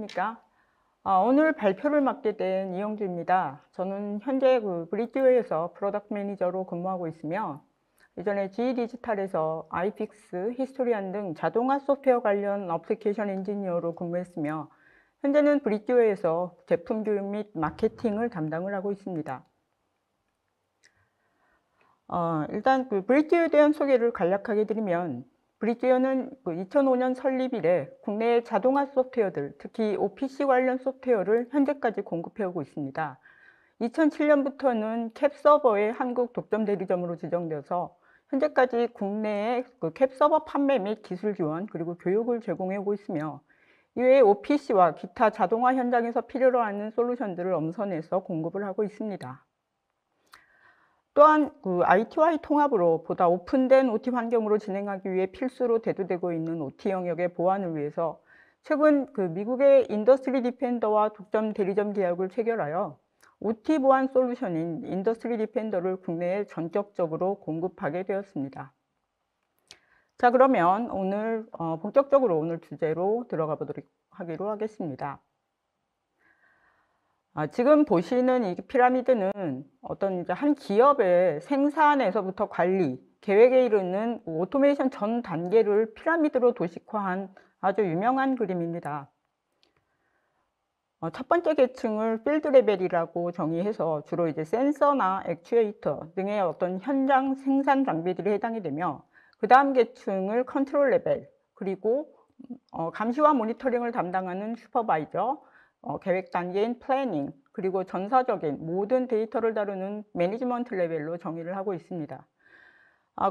안녕하십니까? 오늘 발표를 맡게 된 이영주입니다. 저는 현재 브릿지웨이에서 프로덕트 매니저로 근무하고 있으며 예전에 GE 디지털에서 아이픽스, 히스토리안 등 자동화 소프트웨어 관련 어플리케이션 엔지니어로 근무했으며 현재는 브릿지웨이에서 제품 교육 및 마케팅을 담당을 하고 있습니다. 일단 브릿지웨이에 대한 소개를 간략하게 드리면 브릿지웨이는 2005년 설립 이래 국내의 자동화 소프트웨어들, 특히 OPC 관련 소프트웨어를 현재까지 공급해오고 있습니다. 2007년부터는 캡서버의 한국 독점 대리점으로 지정되어서 현재까지 국내에 캡서버 판매 및 기술 지원 그리고 교육을 제공해오고 있으며 이외에 OPC와 기타 자동화 현장에서 필요로 하는 솔루션들을 엄선해서 공급을 하고 있습니다. 또한 IT와의 통합으로 보다 오픈된 OT 환경으로 진행하기 위해 필수로 대두되고 있는 OT 영역의 보완을 위해서 최근 미국의 인더스트리 디펜더와 독점 대리점 계약을 체결하여 OT 보안 솔루션인 인더스트리 디펜더를 국내에 전격적으로 공급하게 되었습니다. 자, 그러면 오늘 본격적으로 오늘 주제로 들어가 보도록 하겠습니다. 지금 보시는 이 피라미드는 어떤 이제 한 기업의 생산에서부터 관리, 계획에 이르는 오토메이션 전 단계를 피라미드로 도식화한 아주 유명한 그림입니다. 첫 번째 계층을 필드 레벨이라고 정의해서 주로 이제 센서나 액추에이터 등의 어떤 현장 생산 장비들이 해당이 되며 그 다음 계층을 컨트롤 레벨, 그리고 감시와 모니터링을 담당하는 슈퍼바이저, 계획 단계인 플래닝, 그리고 전사적인 모든 데이터를 다루는 매니지먼트 레벨로 정의를 하고 있습니다.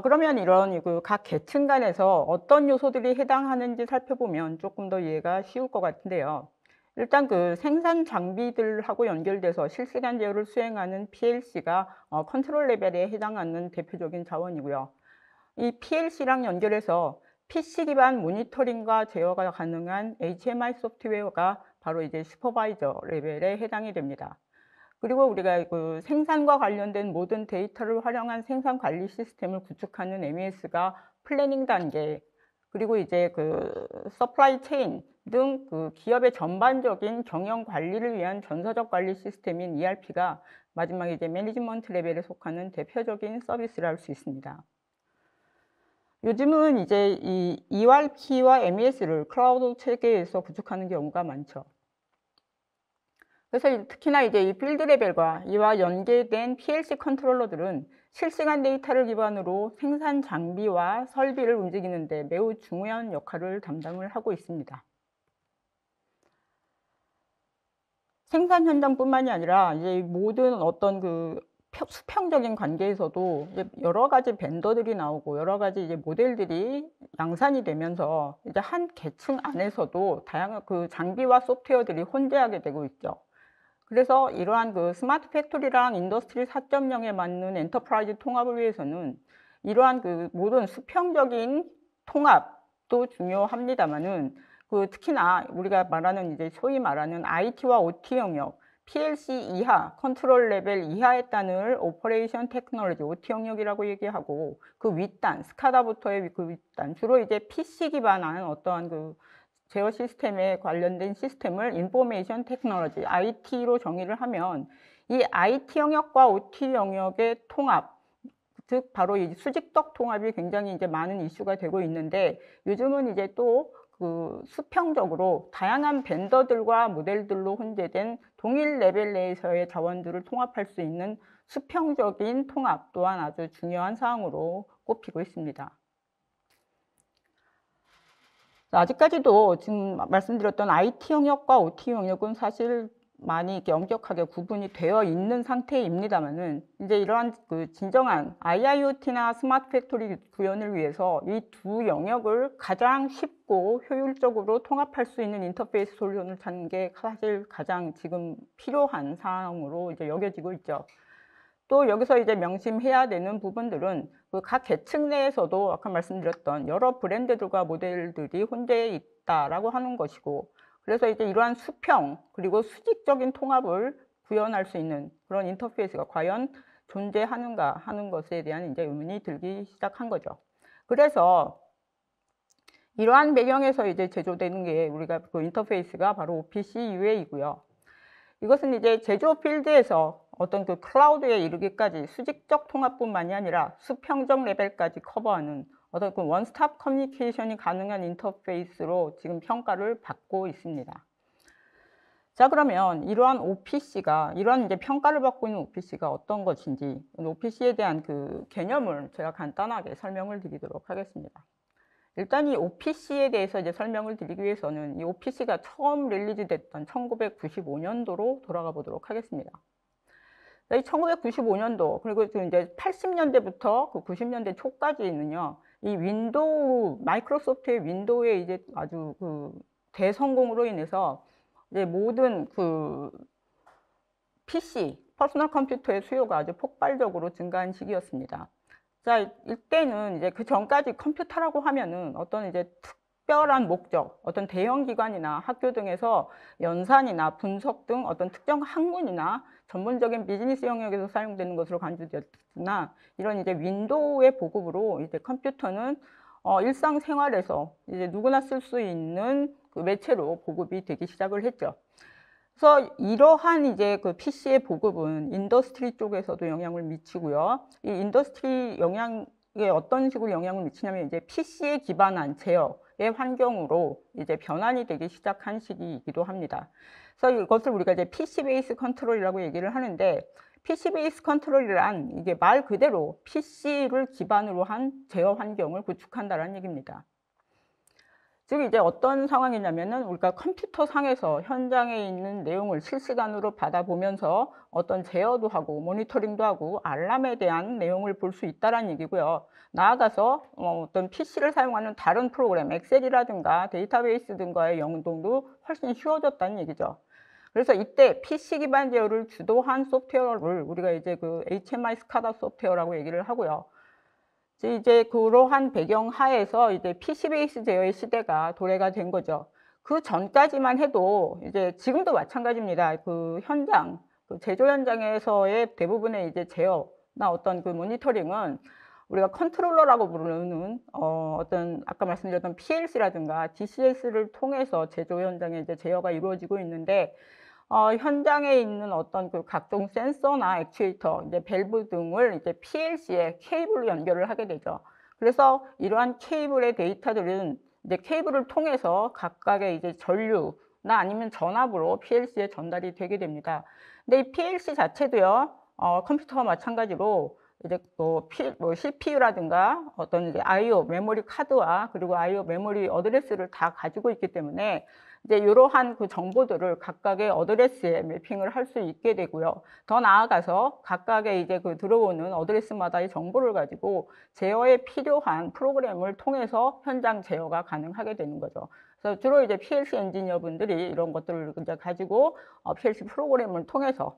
그러면 이런 각 계층 간에서 어떤 요소들이 해당하는지 살펴보면 조금 더 이해가 쉬울 것 같은데요. 일단 생산 장비들하고 연결돼서 실시간 제어를 수행하는 PLC가 컨트롤 레벨에 해당하는 대표적인 자원이고요. 이 PLC랑 연결해서 PC 기반 모니터링과 제어가 가능한 HMI 소프트웨어가 바로 이제 슈퍼바이저 레벨에 해당이 됩니다. 그리고 우리가 생산과 관련된 모든 데이터를 활용한 생산 관리 시스템을 구축하는 MES가 플래닝 단계, 그리고 이제 서플라이 체인 등 기업의 전반적인 경영 관리를 위한 전사적 관리 시스템인 ERP가 마지막에 이제 매니지먼트 레벨에 속하는 대표적인 서비스를 할 수 있습니다. 요즘은 이제 이 ERP와 MES를 클라우드 체계에서 구축하는 경우가 많죠. 그래서 특히나 이제 이 필드 레벨과 이와 연계된 PLC 컨트롤러들은 실시간 데이터를 기반으로 생산 장비와 설비를 움직이는 데 매우 중요한 역할을 담당을 하고 있습니다. 생산 현장뿐만이 아니라 이제 모든 어떤 수평적인 관계에서도 이제 여러 가지 벤더들이 나오고 여러 가지 이제 모델들이 양산이 되면서 이제 한 계층 안에서도 다양한 장비와 소프트웨어들이 혼재하게 되고 있죠. 그래서 이러한 스마트 팩토리랑 인더스트리 4.0에 맞는 엔터프라이즈 통합을 위해서는 이러한 모든 수평적인 통합도 중요합니다만은 특히나 우리가 말하는 이제 소위 말하는 IT와 OT 영역, PLC 이하, 컨트롤 레벨 이하에 따른 오퍼레이션 테크놀로지, OT 영역이라고 얘기하고 그 윗단, 스카다부터의 윗단, 주로 이제 PC 기반한 어떠한 제어 시스템에 관련된 시스템을 인포메이션 테크놀로지, IT로 정의를 하면 이 IT 영역과 OT 영역의 통합, 즉 바로 이 수직적 통합이 굉장히 이제 많은 이슈가 되고 있는데 요즘은 이제 또 수평적으로 다양한 벤더들과 모델들로 혼재된 동일 레벨 내에서의 자원들을 통합할 수 있는 수평적인 통합 또한 아주 중요한 사항으로 꼽히고 있습니다. 아직까지도 지금 말씀드렸던 IT 영역과 OT 영역은 사실 많이 이렇게 엄격하게 구분이 되어 있는 상태입니다만은 이제 이러한 진정한 IIoT나 스마트 팩토리 구현을 위해서 이 두 영역을 가장 쉽고 효율적으로 통합할 수 있는 인터페이스 솔루션을 찾는 게 사실 가장 지금 필요한 사항으로 이제 여겨지고 있죠. 또 여기서 이제 명심해야 되는 부분들은 각 계층 내에서도 아까 말씀드렸던 여러 브랜드들과 모델들이 혼재해 있다라고 하는 것이고, 그래서 이제 이러한 수평 그리고 수직적인 통합을 구현할 수 있는 그런 인터페이스가 과연 존재하는가 하는 것에 대한 이제 의문이 들기 시작한 거죠. 그래서 이러한 배경에서 이제 제조되는 게 우리가 그 인터페이스가 바로 OPC UA이고요. 이것은 이제 제조 필드에서 어떤 그 클라우드에 이르기까지 수직적 통합뿐만이 아니라 수평적 레벨까지 커버하는 어떤 그 원스톱 커뮤니케이션이 가능한 인터페이스로 지금 평가를 받고 있습니다. 자, 그러면 이러한 OPC가, 이러한 이제 평가를 받고 있는 OPC가 어떤 것인지, OPC에 대한 그 개념을 제가 간단하게 설명을 드리도록 하겠습니다. 일단 이 OPC에 대해서 이제 설명을 드리기 위해서는 이 OPC가 처음 릴리즈 됐던 1995년도로 돌아가 보도록 하겠습니다. 이 1995년도, 그리고 이제 80년대부터 그 90년대 초까지는요, 이 윈도우, 마이크로소프트의 윈도우의 이제 아주 그 대성공으로 인해서 이제 모든 그 PC, 퍼스널 컴퓨터의 수요가 아주 폭발적으로 증가한 시기였습니다. 자, 이때는 이제 그 전까지 컴퓨터라고 하면은 어떤 이제 특별한 목적, 어떤 대형 기관이나 학교 등에서 연산이나 분석 등 어떤 특정 학문이나 전문적인 비즈니스 영역에서 사용되는 것으로 간주되었으나, 이런 이제 윈도우의 보급으로 이제 컴퓨터는 일상생활에서 이제 누구나 쓸 수 있는 그 매체로 보급이 되기 시작을 했죠. 그래서 이러한 이제 그 PC의 보급은 인더스트리 쪽에서도 영향을 미치고요. 이 인더스트리 영향에 어떤 식으로 영향을 미치냐면 이제 PC에 기반한 제어의 환경으로 이제 변환이 되기 시작한 시기이기도 합니다. 그래서 이것을 우리가 이제 PC 베이스 컨트롤이라고 얘기를 하는데, PC 베이스 컨트롤이란 이게 말 그대로 PC를 기반으로 한 제어 환경을 구축한다는 얘기입니다. 즉 이제 어떤 상황이냐면은 우리가 컴퓨터 상에서 현장에 있는 내용을 실시간으로 받아보면서 어떤 제어도 하고 모니터링도 하고 알람에 대한 내용을 볼 수 있다는 얘기고요. 나아가서 어떤 PC를 사용하는 다른 프로그램, 엑셀이라든가 데이터베이스 등과의 연동도 훨씬 쉬워졌다는 얘기죠. 그래서 이때 PC 기반 제어를 주도한 소프트웨어를 우리가 이제 그 HMI 스카다 소프트웨어라고 얘기를 하고요. 이제 그러한 배경 하에서 이제 PC 베이스 제어의 시대가 도래가 된 거죠. 그 전까지만 해도 이제 지금도 마찬가지입니다. 그 현장, 그 제조 현장에서의 대부분의 이제 제어나 어떤 그 모니터링은 우리가 컨트롤러라고 부르는 어떤 아까 말씀드렸던 PLC라든가 DCS를 통해서 제조 현장에 이제 제어가 이루어지고 있는데, 현장에 있는 어떤 그 각종 센서나 액추에이터, 이제 밸브 등을 이제 PLC에 케이블로 연결을 하게 되죠. 그래서 이러한 케이블의 데이터들은 이제 케이블을 통해서 각각의 이제 전류나 아니면 전압으로 PLC에 전달이 되게 됩니다. 근데 이 PLC 자체도요, 컴퓨터와 마찬가지로 이제 CPU라든가 어떤 이제 I/O 메모리 카드와 그리고 I/O 메모리 어드레스를 다 가지고 있기 때문에 이제 이러한 그 정보들을 각각의 어드레스에 매핑을 할 수 있게 되고요. 더 나아가서 각각의 이제 그 들어오는 어드레스마다의 정보를 가지고 제어에 필요한 프로그램을 통해서 현장 제어가 가능하게 되는 거죠. 그래서 주로 이제 PLC 엔지니어분들이 이런 것들을 이제 가지고 PLC 프로그램을 통해서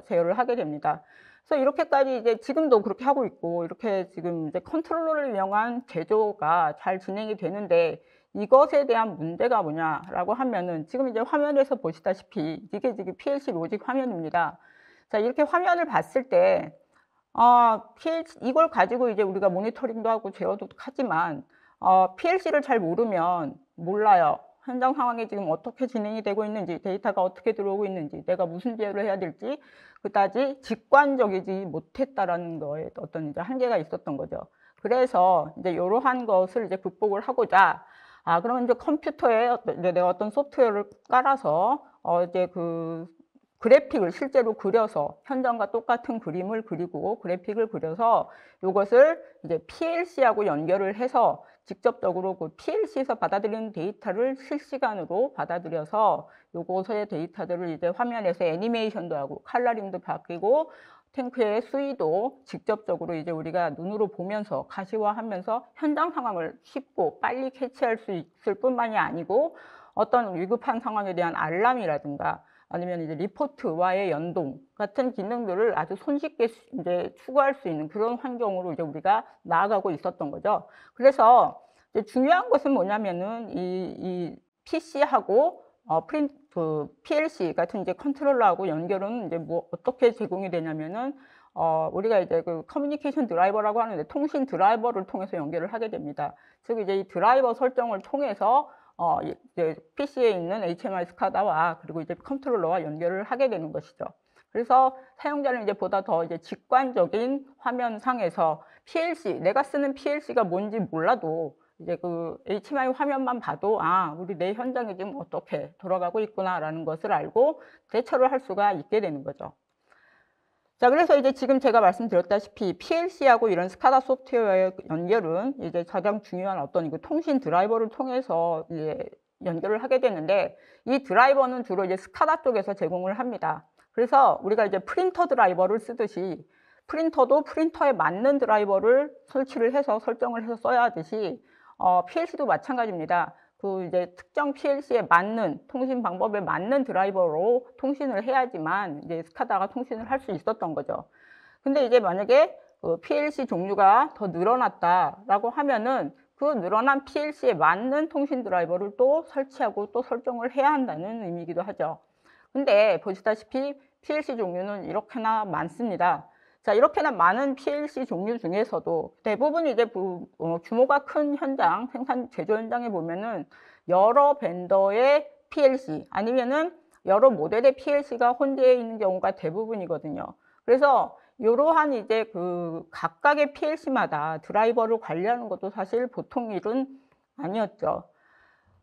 제어를 하게 됩니다. 그래서 이렇게까지 이제 지금도 그렇게 하고 있고, 이렇게 지금 이제 컨트롤러를 이용한 제조가 잘 진행이 되는데, 이것에 대한 문제가 뭐냐라고 하면은 지금 이제 화면에서 보시다시피 이게 지금 PLC 로직 화면입니다. 자, 이렇게 화면을 봤을 때 PLC 이걸 가지고 이제 우리가 모니터링도 하고 제어도 하지만 PLC를 잘 모르면 몰라요. 현장 상황이 지금 어떻게 진행이 되고 있는지, 데이터가 어떻게 들어오고 있는지, 내가 무슨 제어를 해야 될지 그다지 직관적이지 못했다라는 거에 어떤 이제 한계가 있었던 거죠. 그래서 이제 이러한 것을 이제 극복을 하고자, 그러면 이제 컴퓨터에 이제 내가 어떤 소프트웨어를 깔아서 이제 그 그래픽을 실제로 그려서 현장과 똑같은 그림을 그리고 그래픽을 그려서 이것을 이제 PLC하고 연결을 해서 직접적으로 그 PLC에서 받아들이는 데이터를 실시간으로 받아들여서 요것의 데이터들을 이제 화면에서 애니메이션도 하고 컬러링도 바뀌고 탱크의 수위도 직접적으로 이제 우리가 눈으로 보면서 가시화하면서 현장 상황을 쉽고 빨리 캐치할 수 있을 뿐만이 아니고, 어떤 위급한 상황에 대한 알람이라든가 아니면 이제 리포트와의 연동 같은 기능들을 아주 손쉽게 이제 추구할 수 있는 그런 환경으로 이제 우리가 나아가고 있었던 거죠. 그래서 이제 중요한 것은 뭐냐면은 이 PC하고 PLC 같은 이제 컨트롤러하고 연결은 이제 뭐 어떻게 제공이 되냐면은 우리가 이제 그 커뮤니케이션 드라이버라고 하는데 통신 드라이버를 통해서 연결을 하게 됩니다. 즉 이제 이 드라이버 설정을 통해서 이제 PC에 있는 HMI 스카다와 그리고 이제 컨트롤러와 연결을 하게 되는 것이죠. 그래서 사용자는 이제 보다 더 이제 직관적인 화면상에서 PLC, 내가 쓰는 PLC가 뭔지 몰라도 이제 그 HMI 화면만 봐도 우리 내 현장이 지금 어떻게 돌아가고 있구나라는 것을 알고 대처를 할 수가 있게 되는 거죠. 자, 그래서 이제 지금 제가 말씀드렸다시피 PLC하고 이런 스카다 소프트웨어의 연결은 이제 가장 중요한 어떤 그 통신 드라이버를 통해서 이제 연결을 하게 되는데, 이 드라이버는 주로 이제 스카다 쪽에서 제공을 합니다. 그래서 우리가 이제 프린터 드라이버를 쓰듯이 프린터도 프린터에 맞는 드라이버를 설치를 해서 설정을 해서 써야 하듯이 PLC도 마찬가지입니다. 그 이제 특정 PLC에 맞는 통신 방법에 맞는 드라이버로 통신을 해야지만 이제 스카다가 통신을 할 수 있었던 거죠. 근데 이제 만약에 그 PLC 종류가 더 늘어났다라고 하면은 그 늘어난 PLC에 맞는 통신 드라이버를 또 설치하고 또 설정을 해야 한다는 의미이기도 하죠. 근데 보시다시피 PLC 종류는 이렇게나 많습니다. 자, 이렇게나 많은 PLC 종류 중에서도 대부분 이제 규모가 큰 현장, 생산 제조 현장에 보면은 여러 벤더의 PLC 아니면은 여러 모델의 PLC가 혼재해 있는 경우가 대부분이거든요. 그래서 이러한 이제 그 각각의 PLC마다 드라이버를 관리하는 것도 사실 보통 일은 아니었죠.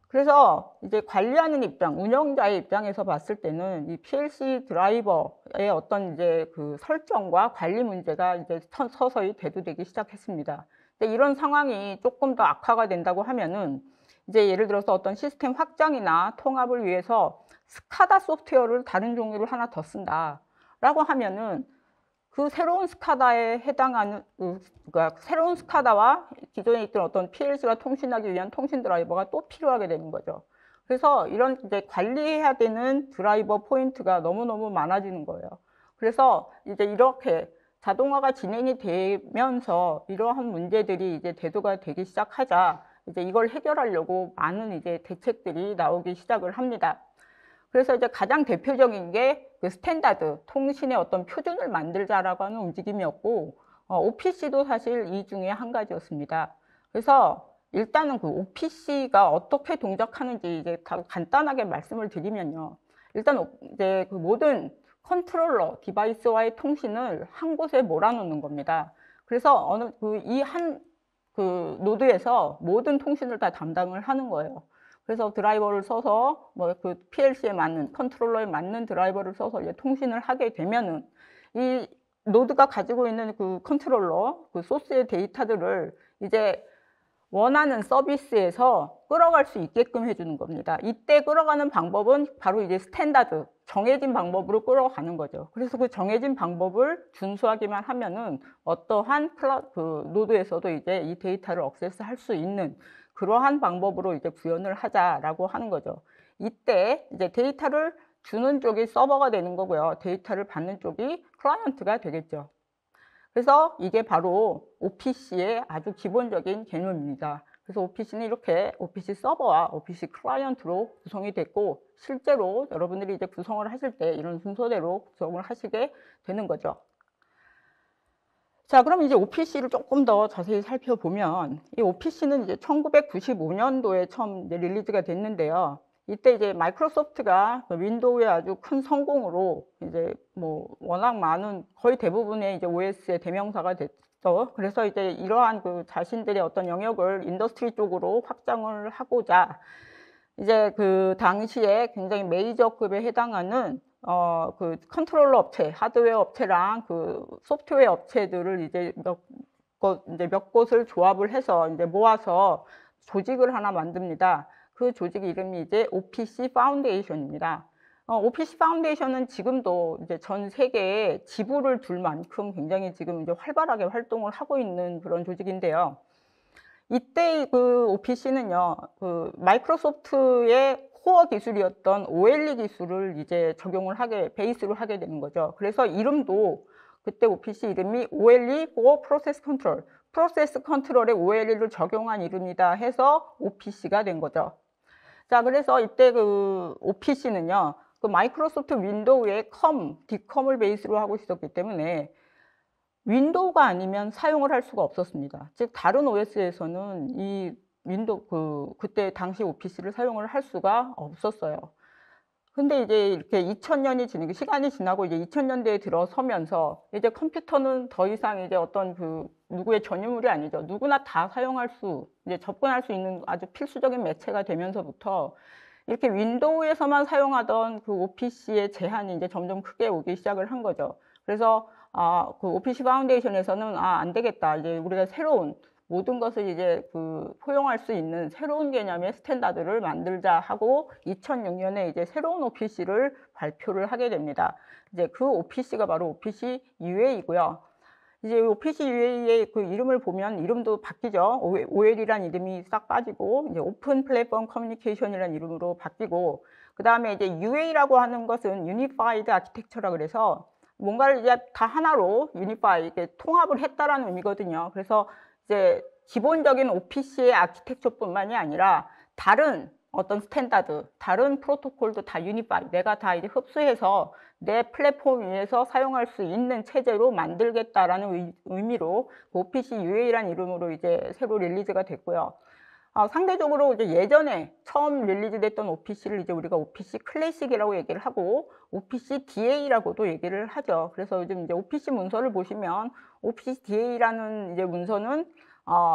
그래서 이제 관리하는 입장, 운영자의 입장에서 봤을 때는 이 PLC 드라이버의 어떤 이제 그 설정과 관리 문제가 이제 서서히 대두되기 시작했습니다. 근데 이런 상황이 조금 더 악화가 된다고 하면은 이제 예를 들어서 어떤 시스템 확장이나 통합을 위해서 스카다 소프트웨어를 다른 종류를 하나 더 쓴다라고 하면은 그 새로운 스카다에 해당하는 그러니까 새로운 스카다와 기존에 있던 어떤 PLC와 통신하기 위한 통신 드라이버가 또 필요하게 되는 거죠. 그래서 이런 이제 관리해야 되는 드라이버 포인트가 너무너무 많아지는 거예요. 그래서 이제 이렇게 자동화가 진행이 되면서 이러한 문제들이 이제 대두가 되기 시작하자 이제 이걸 해결하려고 많은 이제 대책들이 나오기 시작을 합니다. 그래서 이제 가장 대표적인 게 그 스탠다드, 통신의 어떤 표준을 만들자라고 하는 움직임이었고, OPC도 사실 이 중에 한 가지였습니다. 그래서 일단은 그 OPC가 어떻게 동작하는지 이제 간단하게 말씀을 드리면요. 일단 이제 그 모든 컨트롤러 디바이스와의 통신을 한 곳에 몰아놓는 겁니다. 그래서 어느 그 노드에서 모든 통신을 다 담당을 하는 거예요. 그래서 드라이버를 써서 뭐 그 PLC에 맞는 컨트롤러에 맞는 드라이버를 써서 이제 통신을 하게 되면은 이 노드가 가지고 있는 그 컨트롤러 그 소스의 데이터들을 이제 원하는 서비스에서 끌어갈 수 있게끔 해주는 겁니다. 이때 끌어가는 방법은 바로 이제 스탠다드, 정해진 방법으로 끌어가는 거죠. 그래서 그 정해진 방법을 준수하기만 하면은 어떠한 그 노드에서도 이제 이 데이터를 액세스할 수 있는 그러한 방법으로 이제 구현을 하자라고 하는 거죠. 이때 이제 데이터를 주는 쪽이 서버가 되는 거고요. 데이터를 받는 쪽이 클라이언트가 되겠죠. 그래서 이게 바로 OPC의 아주 기본적인 개념입니다. 그래서 OPC는 이렇게 OPC 서버와 OPC 클라이언트로 구성이 됐고, 실제로 여러분들이 이제 구성을 하실 때 이런 순서대로 구성을 하시게 되는 거죠. 자, 그럼 이제 OPC를 조금 더 자세히 살펴보면, 이 OPC는 이제 1995년도에 처음 이제 릴리즈가 됐는데요. 이때 이제 마이크로소프트가 그 윈도우의 아주 큰 성공으로 이제 뭐 워낙 많은 거의 대부분의 이제 OS의 대명사가 됐죠. 그래서 이제 이러한 그 자신들의 어떤 영역을 인더스트리 쪽으로 확장을 하고자 이제 그 당시에 굉장히 메이저급에 해당하는 그 컨트롤러 업체, 하드웨어 업체랑 그 소프트웨어 업체들을 이제 몇 곳을 조합을 해서 이제 모아서 조직을 하나 만듭니다. 그 조직 이름이 이제 OPC 파운데이션입니다. OPC 파운데이션은 지금도 이제 전 세계에 지부를 둘 만큼 굉장히 지금 이제 활발하게 활동을 하고 있는 그런 조직인데요. 이때 그 OPC는요, 그 마이크로소프트의 코어 기술이었던 OLE 기술을 이제 베이스로 하게 되는 거죠. 그래서 이름도 그때 OPC 이름이 OLE for Process Control, 프로세스 컨트롤에 OLE를 적용한 이름이다 해서 OPC가 된 거죠. 자, 그래서 이때 그 OPC는요, 그 마이크로소프트 윈도우의 디컴을 베이스로 하고 있었기 때문에 윈도우가 아니면 사용을 할 수가 없었습니다. 즉 다른 OS에서는 이 윈도우 그때 당시 오피스를 사용을 할 수가 없었어요. 근데 이제 이렇게 2000년이 지나고 시간이 지나고 이제 2000년대에 들어서면서 이제 컴퓨터는 더 이상 이제 어떤 누구의 전유물이 아니죠. 누구나 다 사용할 수, 이제 접근할 수 있는 아주 필수적인 매체가 되면서부터 이렇게 윈도우에서만 사용하던 그 오피스의 제한이 이제 점점 크게 오기 시작을 한 거죠. 그래서 그 오피스 파운데이션에서는 안 되겠다. 이제 우리가 새로운 모든 것을 이제 포용할 수 있는 새로운 개념의 스탠다드를 만들자 하고 2006년에 이제 새로운 OPC를 발표를 하게 됩니다. 이제 그 OPC가 바로 OPC UA이고요. 이제 OPC UA의 그 이름을 보면 이름도 바뀌죠. OL이란 이름이 싹 빠지고 이제 오픈 플랫폼 커뮤니케이션이라는 이름으로 바뀌고, 그다음에 이제 UA라고 하는 것은 유니파이드 아키텍처라 그래서 뭔가를 이제 다 하나로 유니파이 이렇게 통합을 했다라는 의미거든요. 그래서 이제 기본적인 OPC의 아키텍처뿐만이 아니라 다른 어떤 스탠다드, 다른 프로토콜도 다 유니파이, 내가 다 이제 흡수해서 내 플랫폼 위에서 사용할 수 있는 체제로 만들겠다라는 의미로 OPC UA라는 이름으로 이제 새로 릴리즈가 됐고요. 상대적으로 이제 예전에 처음 릴리즈 됐던 OPC를 이제 우리가 OPC 클래식이라고 얘기를 하고 OPC DA라고도 얘기를 하죠. 그래서 요즘 이제 OPC 문서를 보시면 OPC DA라는 이제 문서는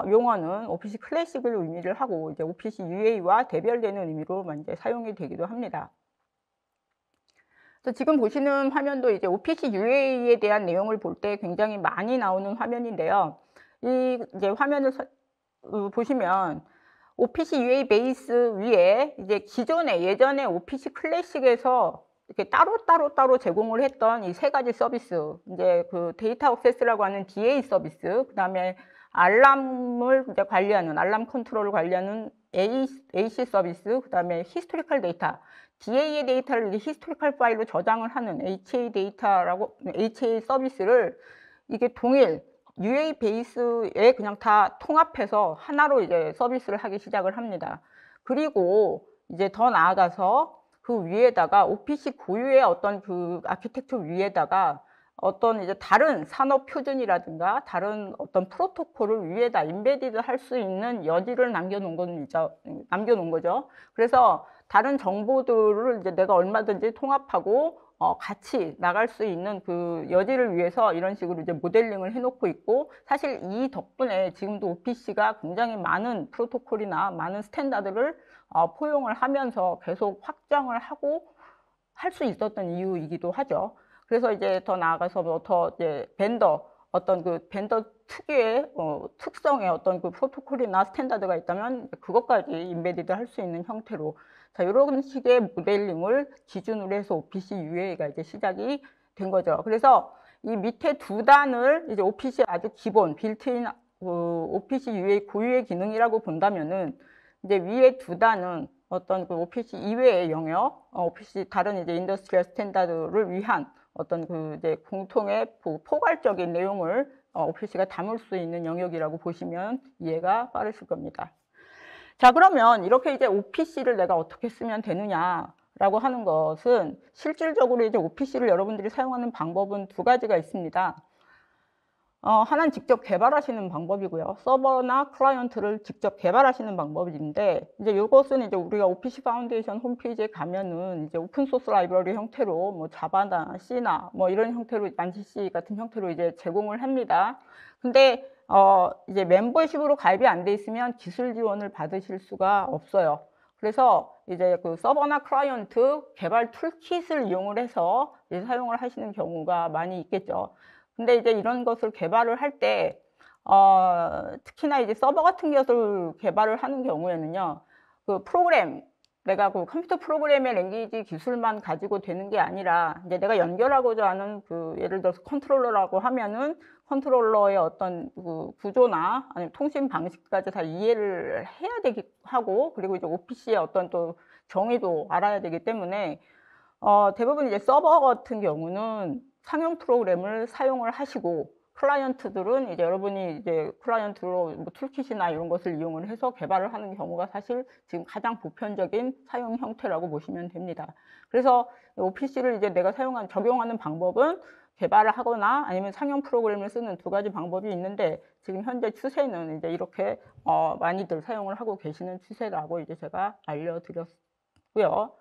용어는 OPC 클래식을 의미를 하고 이제 OPC UA와 대별되는 의미로 이제 사용이 되기도 합니다. 그래서 지금 보시는 화면도 이제 OPC UA에 대한 내용을 볼 때 굉장히 많이 나오는 화면인데요. 이 이제 화면을 보시면 OPC UA 베이스 위에 이제 예전에 OPC 클래식에서 이렇게 따로 제공을 했던 이 세 가지 서비스, 이제 데이터 액세스라고 하는 DA 서비스, 그다음에 알람을 이제 관리하는 알람 컨트롤을 관리하는 AC 서비스, 그다음에 히스토리컬 데이터, DA의 데이터를 이제 히스토리컬 파일로 저장을 하는 HA 서비스를 이게 동일 UA 베이스에 그냥 다 통합해서 하나로 이제 서비스를 하기 시작을 합니다. 그리고 이제 더 나아가서 그 위에다가 OPC 고유의 어떤 아키텍처 위에다가 어떤 이제 다른 산업 표준이라든가 다른 어떤 프로토콜을 위에다 인베디드 할 수 있는 여지를 남겨놓은 거죠. 그래서 다른 정보들을 이제 내가 얼마든지 통합하고 같이 나갈 수 있는 여지를 위해서 이런 식으로 이제 모델링을 해놓고 있고, 사실 이 덕분에 지금도 OPC가 굉장히 많은 프로토콜이나 많은 스탠다드를 포용을 하면서 계속 확장을 하고 할 수 있었던 이유이기도 하죠. 그래서 이제 더 나아가서 더 이제 어떤 벤더 특유의 특성의 어떤 프로토콜이나 스탠다드가 있다면 그것까지 인베디드 할 수 있는 형태로, 자, 이런 식의 모델링을 기준으로 해서 OPC UA가 이제 시작이 된 거죠. 그래서 이 밑에 두 단을 이제 OPC 아주 기본 빌트인 OPC UA 고유의 기능이라고 본다면은, 이제 위에 두 단은 어떤 OPC 이외의 영역, OPC 다른 이제 인더스트리얼 스탠다드를 위한 어떤 이제 공통의 포괄적인 내용을 OPC가 담을 수 있는 영역이라고 보시면 이해가 빠르실 겁니다. 자, 그러면 이렇게 이제 OPC를 내가 어떻게 쓰면 되느냐라고 하는 것은, 실질적으로 이제 OPC를 여러분들이 사용하는 방법은 두 가지가 있습니다. 하나는 직접 개발하시는 방법이고요. 서버나 클라이언트를 직접 개발하시는 방법인데, 이제 이것은 이제 우리가 OPC 파운데이션 홈페이지에 가면은 이제 오픈소스 라이브러리 형태로 뭐 자바나 C나 뭐 이런 형태로 만시 같은 형태로 이제 제공을 합니다. 근데 이제 멤버십으로 가입이 안 돼 있으면 기술 지원을 받으실 수가 없어요. 그래서 이제 서버나 클라이언트 개발 툴킷을 이용을 해서 이제 사용을 하시는 경우가 많이 있겠죠. 근데 이제 이런 것을 개발을 할 때 특히나 이제 서버 같은 것을 개발을 하는 경우에는요, 내가 컴퓨터 프로그램의 랭귀지 기술만 가지고 되는 게 아니라, 이제 내가 연결하고자 하는 예를 들어서 컨트롤러라고 하면은 컨트롤러의 어떤 구조나 아니면 통신 방식까지 다 이해를 해야 되기 하고, 그리고 이제 OPC의 어떤 또 정의도 알아야 되기 때문에 대부분 이제 서버 같은 경우는 상용 프로그램을 사용을 하시고, 클라이언트들은 이제 여러분이 이제 클라이언트로 뭐 툴킷이나 이런 것을 이용을 해서 개발을 하는 경우가 사실 지금 가장 보편적인 사용 형태라고 보시면 됩니다. 그래서 OPC를 이제 내가 적용하는 방법은 개발을 하거나 아니면 상용 프로그램을 쓰는 두 가지 방법이 있는데, 지금 현재 추세는 이제 이렇게 많이들 사용을 하고 계시는 추세라고 이제 제가 알려드렸고요.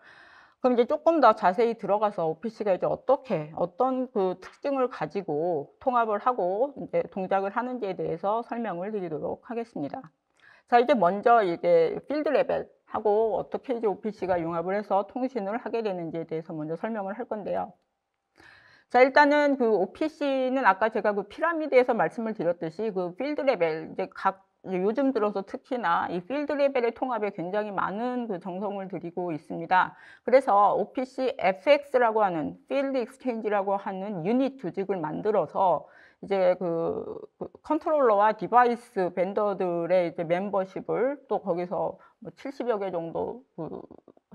그럼 이제 조금 더 자세히 들어가서 OPC가 이제 어떤 그 특징을 가지고 통합을 하고 이제 동작을 하는지에 대해서 설명을 드리도록 하겠습니다. 자, 이제 먼저 이게 필드 레벨하고 어떻게 이제 OPC가 융합을 해서 통신을 하게 되는지에 대해서 먼저 설명을 할 건데요. 자, 일단은 그 OPC는 아까 제가 그 피라미드에서 말씀을 드렸듯이 그 필드 레벨, 이제 요즘 들어서 특히나 이 필드 레벨의 통합에 굉장히 많은 그 정성을 들이고 있습니다. 그래서 OPC FX라고 하는 필드 익스체인지라고 하는 유닛 조직을 만들어서 이제 그 컨트롤러와 디바이스 벤더들의 이제 멤버십을 또 거기서 뭐 70여 개 정도 그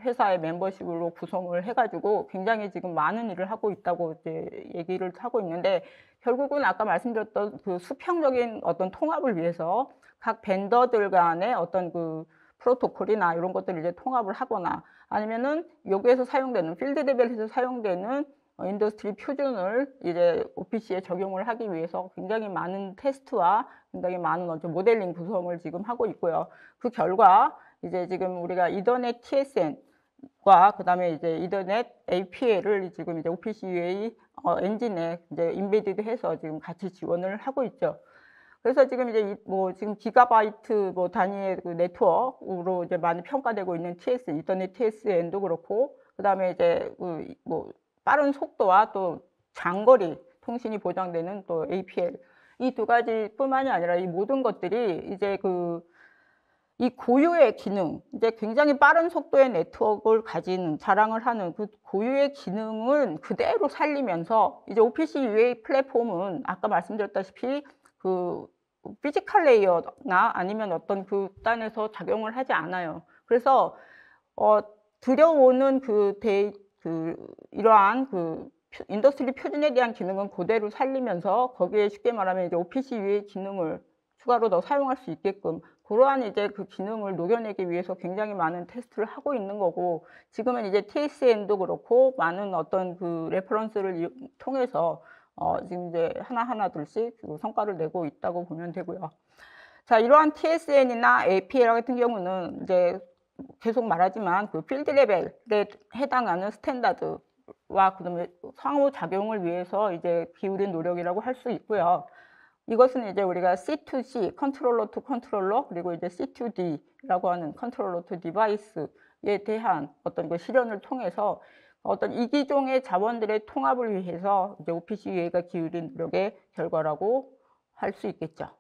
회사의 멤버십으로 구성을 해가지고 굉장히 지금 많은 일을 하고 있다고 이제 얘기를 하고 있는데, 결국은 아까 말씀드렸던 그 수평적인 어떤 통합을 위해서 각 벤더들 간의 어떤 그 프로토콜이나 이런 것들을 이제 통합을 하거나, 아니면은 여기에서 사용되는 필드 레벨에서 사용되는 인더스트리 표준을 이제 OPC에 적용을 하기 위해서 굉장히 많은 테스트와 굉장히 많은 어떤 모델링 구성을 지금 하고 있고요. 그 결과 이제 지금 우리가 이더넷 TSN과 그다음에 이제 이더넷 APL을 지금 이제 OPC UA 엔진에 이제 인베디드해서 지금 같이 지원을 하고 있죠. 그래서 지금 이제 뭐 지금 기가바이트 뭐 단위의 그 네트워크로 이제 많이 평가되고 있는 이더넷 TSN도 그렇고, 그다음에 이제 그 뭐 빠른 속도와 또 장거리 통신이 보장되는 또 APL, 이 두 가지뿐만이 아니라 이 모든 것들이 이제 이 고유의 기능, 이제 굉장히 빠른 속도의 네트워크를 자랑을 하는 그 고유의 기능은 그대로 살리면서, 이제 OPC UA 플랫폼은 아까 말씀드렸다시피 그 피지컬 레이어나 아니면 어떤 그 단에서 작용을 하지 않아요. 그래서 들여오는 이러한 인더스트리 표준에 대한 기능은 그대로 살리면서 거기에 쉽게 말하면 이제 OPC UA 기능을 추가로 더 사용할 수 있게끔, 그러한 이제 그 기능을 녹여내기 위해서 굉장히 많은 테스트를 하고 있는 거고, 지금은 이제 TSN도 그렇고 많은 어떤 그 레퍼런스를 통해서 지금 이제 하나둘씩 그 성과를 내고 있다고 보면 되고요. 자, 이러한 TSN이나 APL 같은 경우는 이제 계속 말하지만 그 필드 레벨에 해당하는 스탠다드와 그다음에 상호작용을 위해서 이제 기울인 노력이라고 할 수 있고요. 이것은 이제 우리가 C2C, 컨트롤러 투 컨트롤러, 그리고 이제 C2D라고 하는 컨트롤러 투 디바이스에 대한 어떤 그 실현을 통해서 어떤 이기종의 자원들의 통합을 위해서 이제 OPC UA가 기울인 노력의 결과라고 할 수 있겠죠.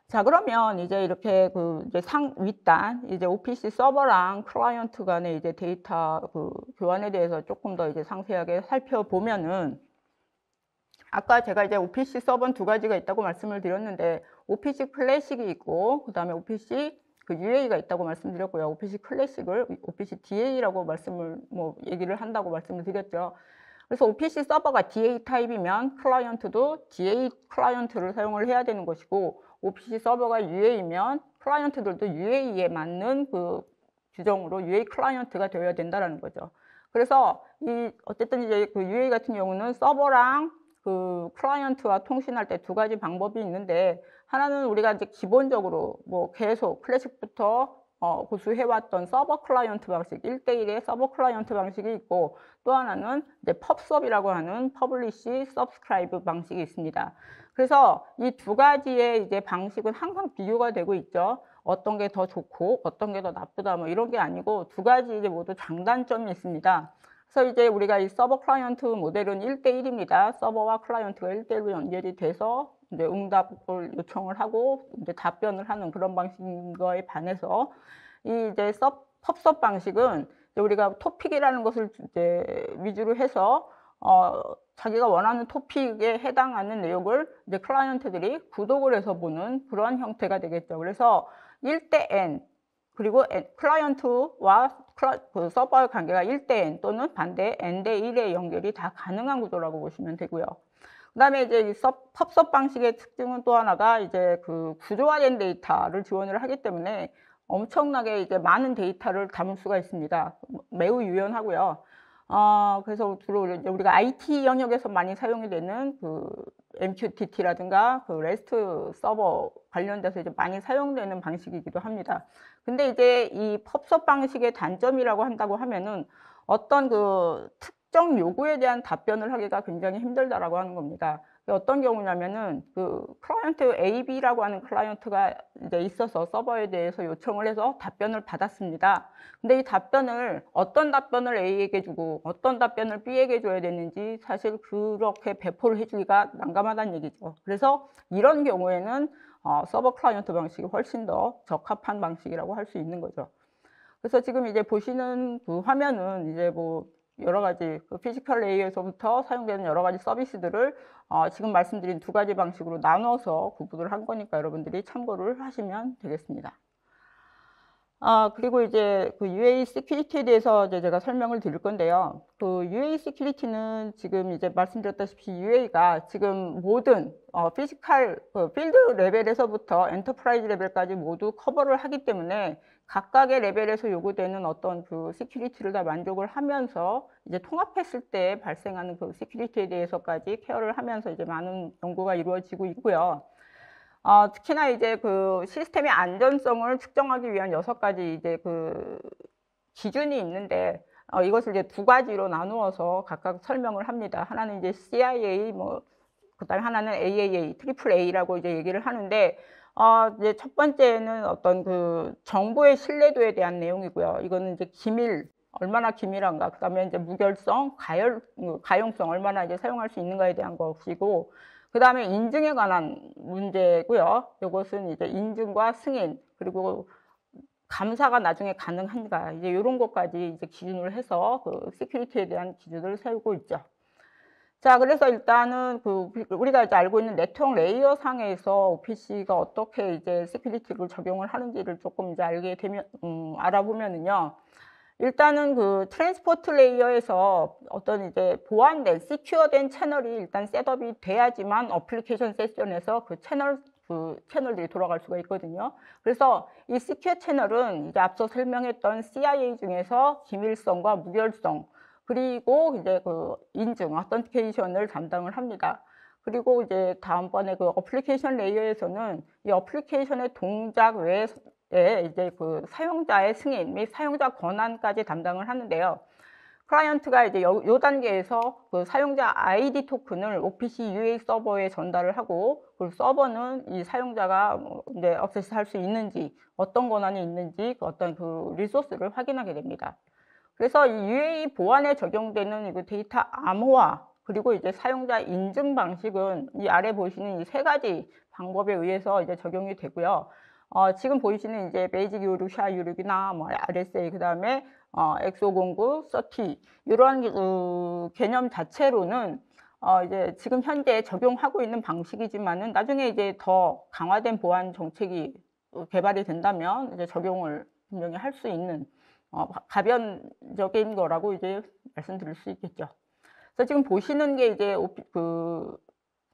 자, 그러면 이제 이렇게 이제 윗단, 이제 OPC 서버랑 클라이언트 간의 이제 데이터 교환에 대해서 조금 더 이제 상세하게 살펴보면은, 아까 제가 이제 OPC 서버는 두 가지가 있다고 말씀을 드렸는데, OPC 클래식이 있고, 그 다음에 OPC UA가 있다고 말씀드렸고요. OPC 클래식을 OPC DA라고 얘기를 한다고 말씀을 드렸죠. 그래서 OPC 서버가 DA 타입이면 클라이언트도 DA 클라이언트를 사용을 해야 되는 것이고, OPC 서버가 UA이면 클라이언트들도 UA에 맞는 그 규정으로 UA 클라이언트가 되어야 된다는 거죠. 그래서 어쨌든 이제 그 UA 같은 경우는 서버랑 그 클라이언트와 통신할 때 두 가지 방법이 있는데, 하나는 우리가 이제 기본적으로 뭐 계속 클래식부터 고수해왔던 서버 클라이언트 방식, 1대1의 서버 클라이언트 방식이 있고, 또 하나는 이제 펍섭이라고 하는 퍼블리시 서브스크라이브 방식이 있습니다. 그래서 이 두 가지의 이제 방식은 항상 비교가 되고 있죠. 어떤 게 더 좋고 어떤 게 더 나쁘다 뭐 이런 게 아니고, 두 가지 이제 모두 장단점이 있습니다. 그래서 이제 우리가 이 서버 클라이언트 모델은 1대1입니다. 서버와 클라이언트가 1대1로 연결이 돼서 이제 응답을 요청을 하고 이제 답변을 하는 그런 방식인 거에 반해서, 이 이제 펍섭 방식은 이제 우리가 토픽이라는 것을 이제 위주로 해서 자기가 원하는 토픽에 해당하는 내용을 이제 클라이언트들이 구독을 해서 보는 그런 형태가 되겠죠. 그래서 1대 N, 그리고 클라이언트와 그 서버의 관계가 1대 N 또는 반대 N대 1의 연결이 다 가능한 구조라고 보시면 되고요. 그 다음에 이제 이 펍섭 방식의 특징은 또 하나가 이제 그 구조화된 데이터를 지원을 하기 때문에 엄청나게 이제 많은 데이터를 담을 수가 있습니다. 매우 유연하고요. 그래서 주로 이제 우리가 IT 영역에서 많이 사용이 되는 그 MQTT라든가 그 REST 서버 관련돼서 이제 많이 사용되는 방식이기도 합니다. 근데 이제 이 펍섭 방식의 단점이라고 한다고 하면은 어떤 그 특정 요구에 대한 답변을 하기가 굉장히 힘들다라고 하는 겁니다. 어떤 경우냐면은 그 클라이언트 AB라고 하는 클라이언트가 이제 있어서 서버에 대해서 요청을 해서 답변을 받았습니다. 근데 이 답변을 어떤 답변을 A에게 주고 어떤 답변을 B에게 줘야 되는지 사실 그렇게 배포를 해 주기가 난감하다는 얘기죠. 그래서 이런 경우에는 서버 클라이언트 방식이 훨씬 더 적합한 방식이라고 할 수 있는 거죠. 그래서 지금 이제 보시는 그 화면은 이제 뭐 여러 가지 그 피지컬 레이어에서부터 사용되는 여러 가지 서비스들을 지금 말씀드린 두 가지 방식으로 나눠서 구분을 한 거니까 여러분들이 참고를 하시면 되겠습니다. 그리고 이제 그 UA 시큐리티에 대해서 이제 제가 설명을 드릴 건데요. 그 UA 시큐리티는 지금 이제 말씀드렸다시피 UA가 지금 모든 피지컬 그 필드 레벨에서부터 엔터프라이즈 레벨까지 모두 커버를 하기 때문에 각각의 레벨에서 요구되는 어떤 그 시큐리티를 다 만족을 하면서 이제 통합했을 때 발생하는 그 시큐리티에 대해서까지 케어를 하면서 이제 많은 연구가 이루어지고 있고요. 특히나 이제 그 시스템의 안전성을 측정하기 위한 6가지 이제 그 기준이 있는데 이것을 이제 두 가지로 나누어서 각각 설명을 합니다. 하나는 이제 CIA 뭐 그다음에 하나는 AAA, 트리플 A라고 이제 얘기를 하는데 이제 첫 번째는 어떤 그 정보의 신뢰도에 대한 내용이고요. 이거는 이제 기밀 얼마나 기밀한가, 그다음에 이제 무결성, 가용성 얼마나 이제 사용할 수 있는가에 대한 것이고, 그다음에 인증에 관한 문제고요. 이것은 이제 인증과 승인 그리고 감사가 나중에 가능한가, 이제 요런 것까지 이제 기준으로 해서 그 시큐리티에 대한 기준을 세우고 있죠. 자, 그래서 일단은 그 우리가 이제 알고 있는 네트워크 레이어 상에서 OPC가 어떻게 이제 시큐리티를 적용을 하는지를 조금 이제 알게 되면 알아보면은요. 일단은 그 트랜스포트 레이어에서 어떤 이제 보안된 시큐어된 채널이 일단 셋업이 돼야지만 어플리케이션 세션에서 그 채널들이 돌아갈 수가 있거든요. 그래서 이 시큐어 채널은 이제 앞서 설명했던 CIA 중에서 기밀성과 무결성 그리고 이제 그 인증, 어텐티케이션을 담당을 합니다. 그리고 이제 다음번에 그 어플리케이션 레이어에서는 이 어플리케이션의 동작 외에 이제 그 사용자의 승인 및 사용자 권한까지 담당을 하는데요. 클라이언트가 이제 요 단계에서 그 사용자 아이디 토큰을 OPC UA 서버에 전달을 하고, 그리고 서버는 이 사용자가 이제 액세스할 수 있는지, 어떤 권한이 있는지, 어떤 그 리소스를 확인하게 됩니다. 그래서 이 UA 보안에 적용되는 이 데이터 암호화 그리고 이제 사용자 인증 방식은 이 아래 보시는 이 3가지 방법에 의해서 이제 적용이 되고요. 지금 보이시는 이제 베이직 요륙, 샤 요륙이나 뭐 RSA 그다음에 X509, 30 이러한 개념 자체로는 이제 지금 현재 적용하고 있는 방식이지만은 나중에 이제 더 강화된 보안 정책이 개발이 된다면 이제 적용을 분명히 할 수 있는 가변적인 거라고 이제 말씀드릴 수 있겠죠. 그래서 지금 보시는 게 이제 그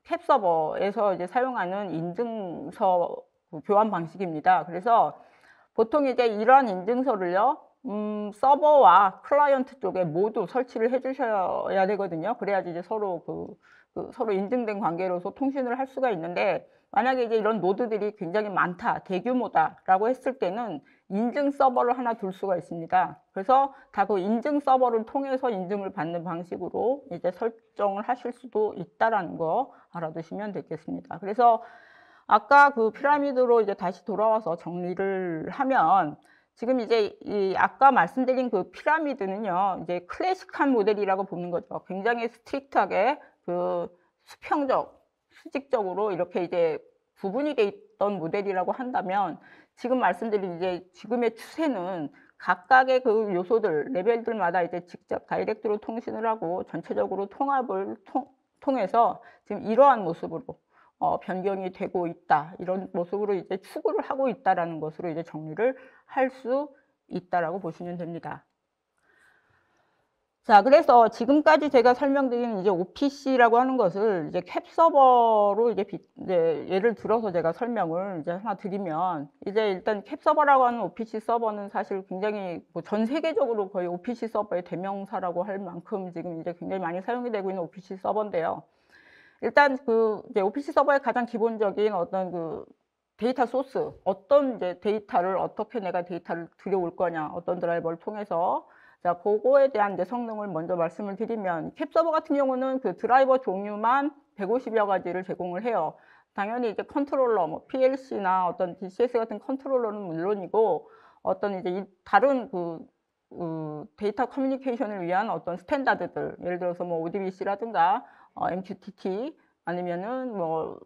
캡 서버에서 이제 사용하는 인증서 교환 방식입니다. 그래서 보통 이제 이러한 인증서를요, 서버와 클라이언트 쪽에 모두 설치를 해 주셔야 되거든요. 그래야지 이제 서로 서로 인증된 관계로서 통신을 할 수가 있는데, 만약에 이제 이런 노드들이 굉장히 많다, 대규모다라고 했을 때는 인증 서버를 하나 둘 수가 있습니다. 그래서 다 그 인증 서버를 통해서 인증을 받는 방식으로 이제 설정을 하실 수도 있다라는 거 알아두시면 되겠습니다. 그래서 아까 그 피라미드로 이제 다시 돌아와서 정리를 하면, 지금 이제 이 아까 말씀드린 그 피라미드는요, 이제 클래식한 모델이라고 보는 거죠. 굉장히 스트릭트하게 그 수직적으로 이렇게 이제 구분이 돼 있던 모델이라고 한다면, 지금 말씀드린 이제 지금의 추세는 각각의 그 요소들, 레벨들마다 이제 직접 다이렉트로 통신을 하고 전체적으로 통합을 통해서 지금 이러한 모습으로 변경이 되고 있다. 이런 모습으로 이제 추구를 하고 있다라는 것으로 이제 정리를 할 수 있다라고 보시면 됩니다. 자, 그래서 지금까지 제가 설명드린 이제 OPC라고 하는 것을 이제 캡 서버로 이제 예를 들어서 제가 설명을 이제 하나 드리면, 이제 일단 캡 서버라고 하는 OPC 서버는 사실 굉장히 뭐 전 세계적으로 거의 OPC 서버의 대명사라고 할 만큼 지금 이제 굉장히 많이 사용이 되고 있는 OPC 서버인데요. 일단 그 이제 OPC 서버의 가장 기본적인 어떤 그 데이터 소스, 어떤 이제 데이터를 어떻게 내가 데이터를 들여올 거냐, 어떤 드라이버를 통해서. 자, 그거에 대한 이제 성능을 먼저 말씀을 드리면, 캡 서버 같은 경우는 그 드라이버 종류만 150여 가지를 제공을 해요. 당연히 이제 컨트롤러, 뭐 PLC나 어떤 DCS 같은 컨트롤러는 물론이고, 어떤 이제 다른 데이터 커뮤니케이션을 위한 어떤 스탠다드들, 예를 들어서 뭐 ODBC라든가 MQTT, 아니면은 뭐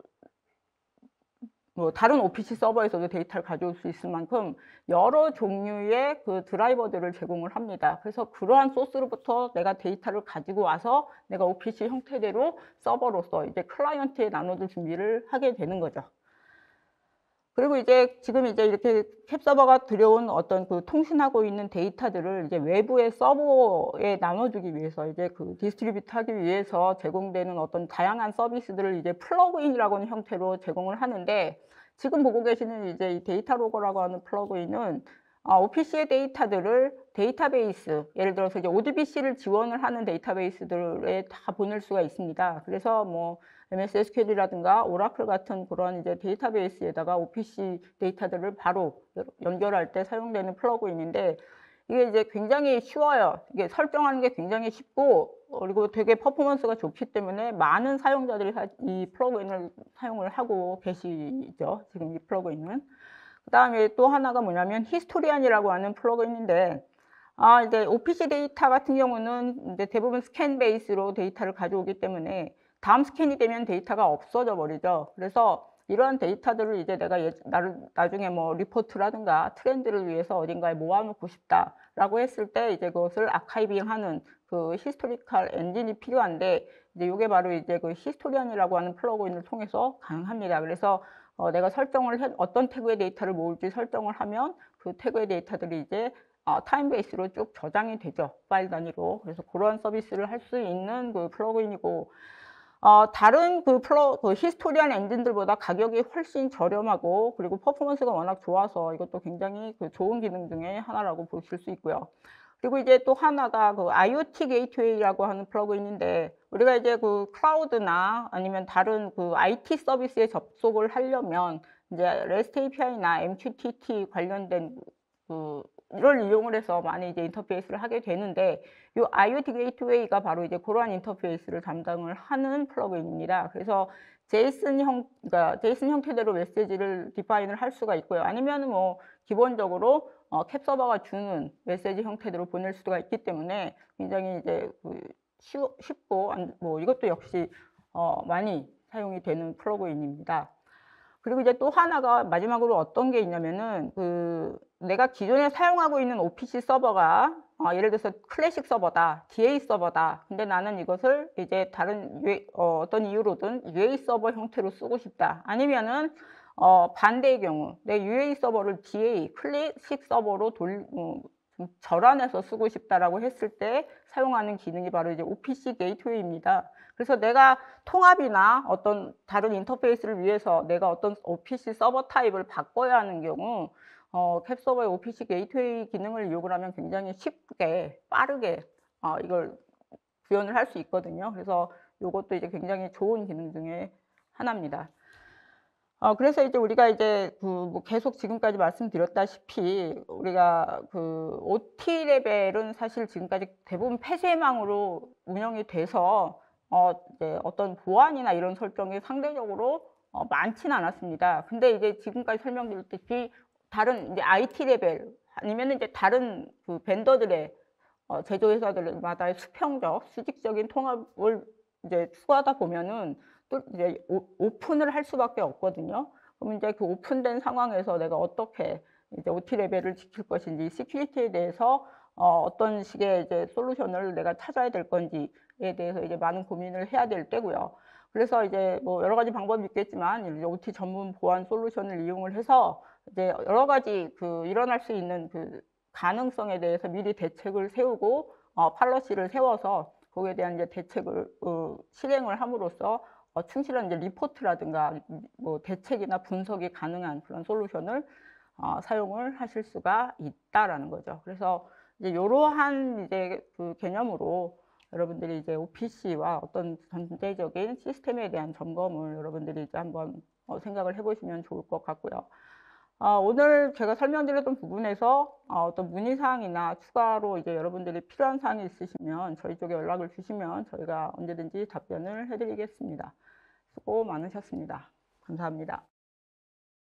다른 OPC 서버에서도 데이터를 가져올 수 있을 만큼 여러 종류의 그 드라이버들을 제공을 합니다. 그래서 그러한 소스로부터 내가 데이터를 가지고 와서 내가 OPC 형태대로 서버로서 이제 클라이언트에 나눠줄 준비를 하게 되는 거죠. 그리고 이제 지금 이제 이렇게 캡 서버가 들여온 어떤 그 통신하고 있는 데이터들을 이제 외부의 서버에 나눠주기 위해서, 이제 그 디스트리뷰트 하기 위해서 제공되는 어떤 다양한 서비스들을 이제 플러그인이라고 하는 형태로 제공을 하는데, 지금 보고 계시는 이제 이 데이터 로거라고 하는 플러그인은 OPC의 데이터들을 데이터베이스, 예를 들어서 이제 ODBC를 지원을 하는 데이터베이스들에 다 보낼 수가 있습니다. 그래서 뭐 MS SQL이라든가 오라클 같은 그런 이제 데이터베이스에다가 OPC 데이터들을 바로 연결할 때 사용되는 플러그인인데, 이게 이제 굉장히 쉬워요. 이게 설정하는 게 굉장히 쉽고, 그리고 되게 퍼포먼스가 좋기 때문에 많은 사용자들이 이 플러그인을 사용을 하고 계시죠. 지금 이 플러그인은. 그다음에 또 하나가 뭐냐면 히스토리안이라고 하는 플러그인인데, 이제 OPC 데이터 같은 경우는 이제 대부분 스캔 베이스로 데이터를 가져오기 때문에 다음 스캔이 되면 데이터가 없어져 버리죠. 그래서 이러한 데이터들을 이제 내가 나중에 뭐 리포트라든가 트렌드를 위해서 어딘가에 모아놓고 싶다라고 했을 때 이제 그것을 아카이빙하는 그 히스토리컬 엔진이 필요한데, 이제 이게 바로 이제 그 히스토리안이라고 하는 플러그인을 통해서 가능합니다. 그래서 내가 어떤 태그의 데이터를 모을지 설정을 하면 그 태그의 데이터들이 이제 타임 베이스로 쭉 저장이 되죠. 파일 단위로. 그래서 그런 서비스를 할 수 있는 그 플러그인이고, 다른 그 히스토리안 엔진들보다 가격이 훨씬 저렴하고, 그리고 퍼포먼스가 워낙 좋아서 이것도 굉장히 그 좋은 기능 중에 하나라고 보실 수 있고요. 그리고 이제 또 하나가 그 IoT 게이트웨이라고 하는 플러그인인데, 우리가 이제 그 클라우드나 아니면 다른 그 IT 서비스에 접속을 하려면 이제 REST API나 MQTT 관련된 이걸 이용을 해서 많이 이제 인터페이스를 하게 되는데, 이 IoT 게이트웨이가 바로 이제 그러한 인터페이스를 담당을 하는 플러그인입니다. 그래서 그러니까 제이슨 형태대로 메시지를 디파인을 할 수가 있고요. 아니면 뭐 기본적으로 캡 서버가 주는 메시지 형태대로 보낼 수가 있기 때문에 굉장히 이제 쉽고, 뭐 이것도 역시 많이 사용이 되는 플러그인입니다. 그리고 이제 또 하나가 마지막으로 어떤 게 있냐면은, 내가 기존에 사용하고 있는 OPC 서버가 예를 들어서 클래식 서버다, DA 서버다. 근데 나는 이것을 이제 다른 어떤 이유로든 UA 서버 형태로 쓰고 싶다. 아니면은 반대의 경우 내 UA 서버를 DA 클래식 서버로 좀 절안해서 쓰고 싶다라고 했을 때 사용하는 기능이 바로 이제 OPC 게이트웨이입니다. 그래서 내가 통합이나 어떤 다른 인터페이스를 위해서 내가 어떤 OPC 서버 타입을 바꿔야 하는 경우 캡 서버의 OPC 게이트웨이 기능을 이용을 하면 굉장히 쉽게 빠르게 이걸 구현을 할 수 있거든요. 그래서 이것도 이제 굉장히 좋은 기능 중에 하나입니다. 그래서 이제 우리가 이제 뭐 계속 지금까지 말씀드렸다시피, 우리가 그 OT 레벨은 사실 지금까지 대부분 폐쇄망으로 운영이 돼서 이제 어떤 보안이나 이런 설정이 상대적으로 많지는 않았습니다. 근데 이제 지금까지 설명드렸듯이 다른 이제 IT 레벨, 아니면 이제 다른 그 벤더들의 제조회사들마다의 수직적인 통합을 이제 추구하다 보면은 또 이제 오픈을 할 수밖에 없거든요. 그럼 이제 그 오픈된 상황에서 내가 어떻게 이제 OT 레벨을 지킬 것인지, 시큐리티에 대해서 어떤 식의 이제 솔루션을 내가 찾아야 될 건지에 대해서 이제 많은 고민을 해야 될 때고요. 그래서 이제 뭐 여러 가지 방법이 있겠지만, 이제 OT 전문 보안 솔루션을 이용을 해서 이제 여러 가지 일어날 수 있는 그 가능성에 대해서 미리 대책을 세우고 팔러시를 세워서 거기에 대한 이제 대책을 실행을 함으로써 충실한 이제 리포트라든가 뭐 대책이나 분석이 가능한 그런 솔루션을 사용을 하실 수가 있다라는 거죠. 그래서 이제 요러한 이제 그 개념으로 여러분들이 이제 OPC와 어떤 전체적인 시스템에 대한 점검을 여러분들이 이제 한번 생각을 해보시면 좋을 것 같고요. 오늘 제가 설명드렸던 부분에서 어떤 문의사항이나 추가로 이제 여러분들이 필요한 사항이 있으시면 저희 쪽에 연락을 주시면 저희가 언제든지 답변을 해드리겠습니다. 수고 많으셨습니다. 감사합니다.